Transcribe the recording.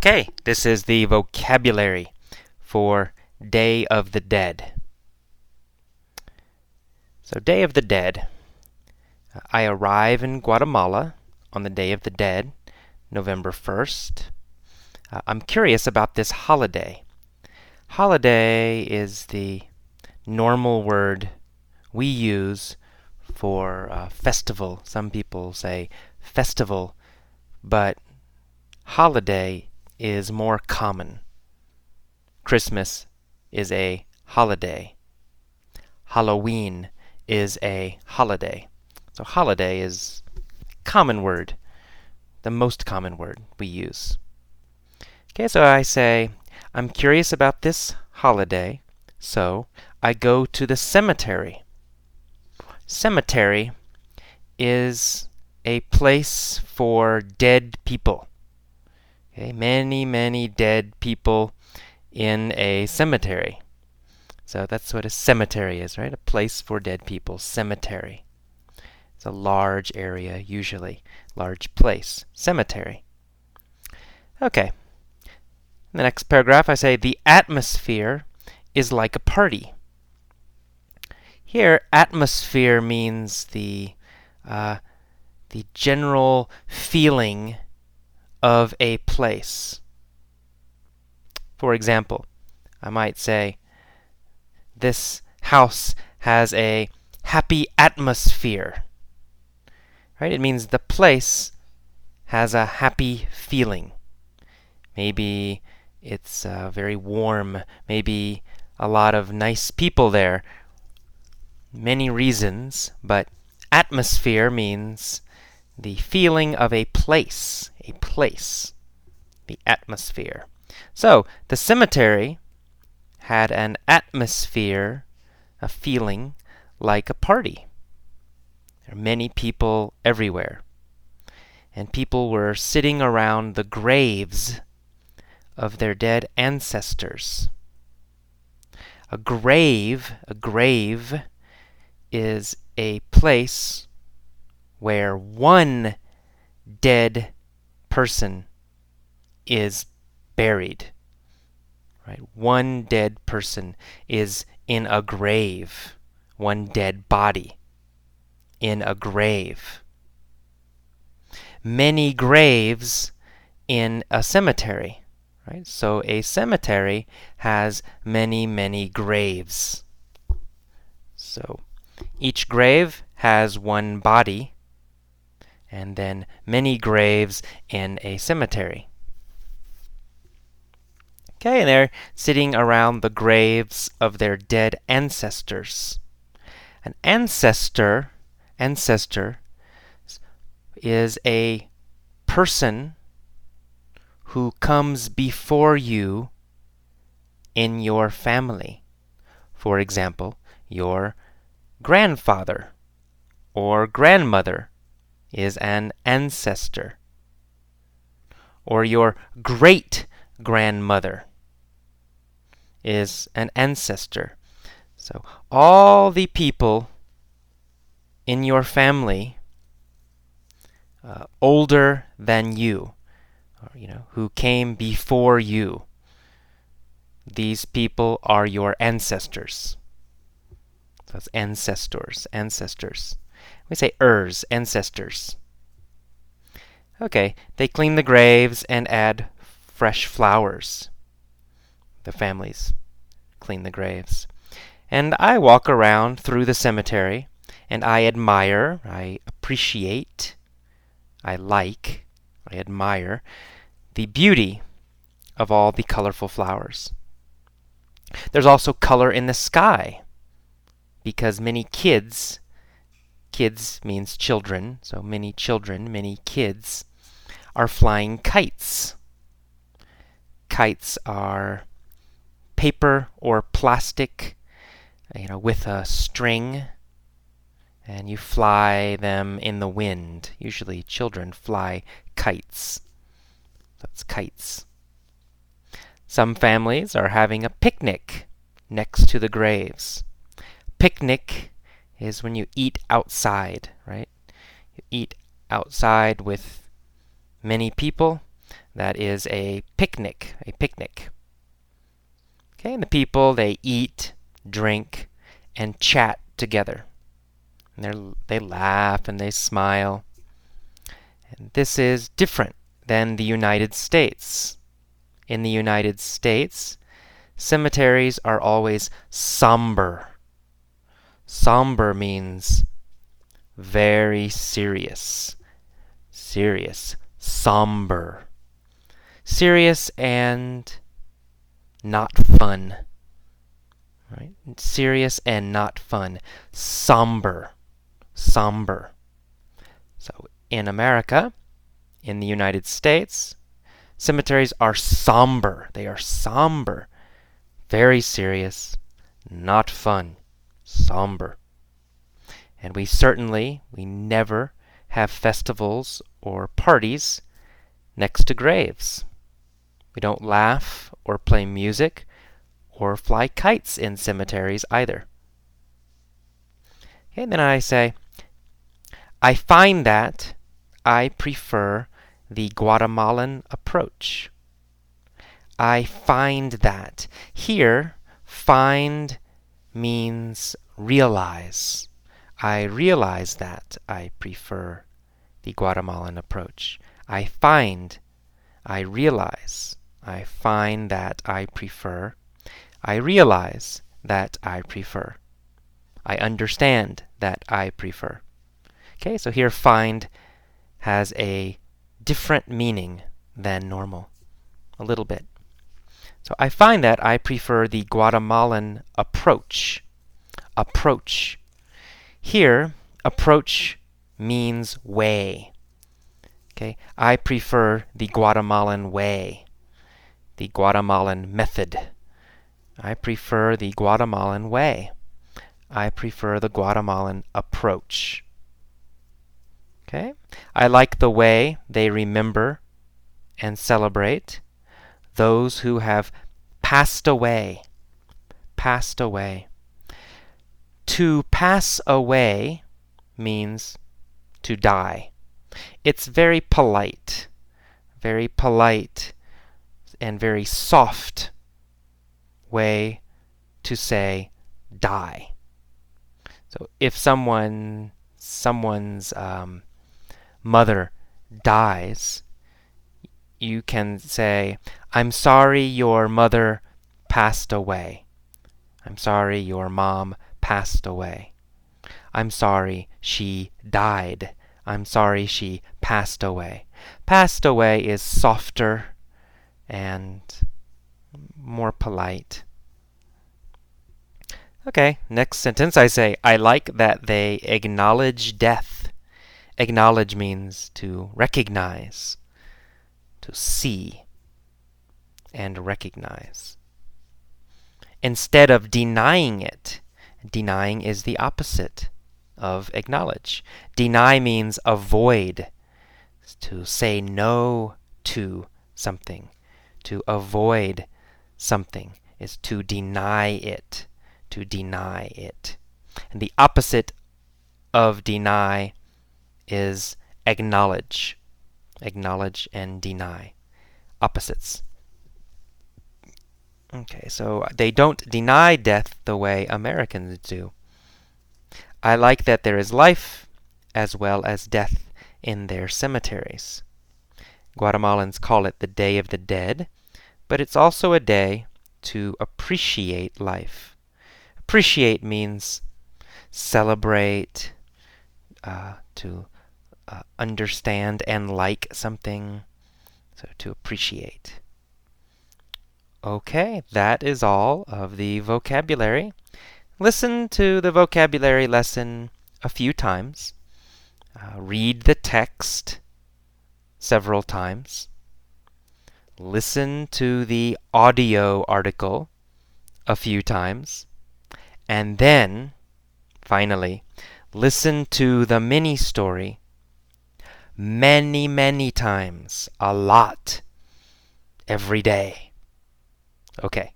Okay, this is the vocabulary for Day of the Dead. So, Day of the Dead. I arrive in Guatemala on the Day of the Dead, November 1st. I'm curious about this holiday. Holiday is the normal word we use for festival. Some people say festival, but holiday is more common. Christmas is a holiday. Halloween is a holiday. So holiday is a common word, the most common word we use. Okay, so I say, I'm curious about this holiday, so I go to the cemetery. Cemetery is a place for dead people. Okay, many dead people in a cemetery. So that's what a cemetery is, right? A place for dead people. Cemetery. It's a large area, usually. Large place. Cemetery. Okay. In the next paragraph, I say, the atmosphere is like a party. Here, atmosphere means the general feeling of a place. For example, I might say, this house has a happy atmosphere. Right? It means the place has a happy feeling. Maybe it's very warm. Maybe a lot of nice people there. Many reasons, but atmosphere means the feeling of a place. A place. The atmosphere. So, the cemetery had an atmosphere, a feeling, like a party. There are many people everywhere. And people were sitting around the graves of their dead ancestors. A grave is a place where one dead person is buried. Right? One dead person is in a grave. One dead body in a grave. Many graves in a cemetery. Right? So a cemetery has many graves. So each grave has one body, and then many graves in a cemetery. Okay, and they're sitting around the graves of their dead ancestors. An ancestor is a person who comes before you in your family. For example, your grandfather or grandmother is an ancestor. Or your great-grandmother is an ancestor. So all the people in your family older than you, or, who came before you, these people are your ancestors. So it's ancestors. We say ancestors. Okay, they clean the graves and add fresh flowers. The families clean the graves. And I walk around through the cemetery, and I admire, I appreciate, I like, I admire the beauty of all the colorful flowers. There's also color in the sky, because many kids means children, so many kids are flying kites. Kites are paper or plastic, with a string, and you fly them in the wind. Usually children fly kites. That's kites. Some families are having a picnic next to the graves. Picnic is when you eat outside, right? You eat outside with many people, That is a picnic, a picnic. Okay, and the people, they eat, drink, and chat together. And they laugh and they smile. And this is different than the United States. In the United States, cemeteries are always somber. Somber means very serious. Serious. Somber. Serious and not fun. Right? Serious and not fun. Somber. Somber. So in America, in the United States, cemeteries are somber. They are somber. Very serious. Not fun. Somber. And we never have festivals or parties next to graves. We don't laugh or play music or fly kites in cemeteries either. Okay, then I say, I find that I prefer the Guatemalan approach. I find that. Here, find means realize. I realize that I prefer the Guatemalan approach. I find, I realize, I find that I prefer, I realize that I prefer, I understand that I prefer. Okay, so here find has a different meaning than normal, a little bit. So I find that I prefer the Guatemalan approach. Approach. Here, approach means way. Okay, I prefer the Guatemalan way, the Guatemalan method. I prefer the Guatemalan way. I prefer the Guatemalan approach. Okay, I like the way they remember and celebrate those who have passed away. Passed away. To pass away means to die. It's very polite and very soft way to say die. So if someone's mother dies, you can say, I'm sorry your mother passed away. I'm sorry your mom passed away. I'm sorry she died. I'm sorry she passed away. Passed away is softer and more polite. Okay, next sentence I say, I like that they acknowledge death. Acknowledge means to recognize, to see, and recognize. Instead of denying it, denying is the opposite of acknowledge. Deny means avoid, to say no to something. To avoid something is to deny it. To deny it. And the opposite of deny is acknowledge. Acknowledge and deny. Opposites. Okay, so they don't deny death the way Americans do. I like that there is life as well as death in their cemeteries. Guatemalans call it the Day of the Dead, but it's also a day to appreciate life. Appreciate means celebrate, to understand and like something, so to appreciate. Okay, that is all of the vocabulary. Listen to the vocabulary lesson a few times. Read the text several times. Listen to the audio article a few times. And then, finally, listen to the mini story many, many times, a lot, every day. Okay.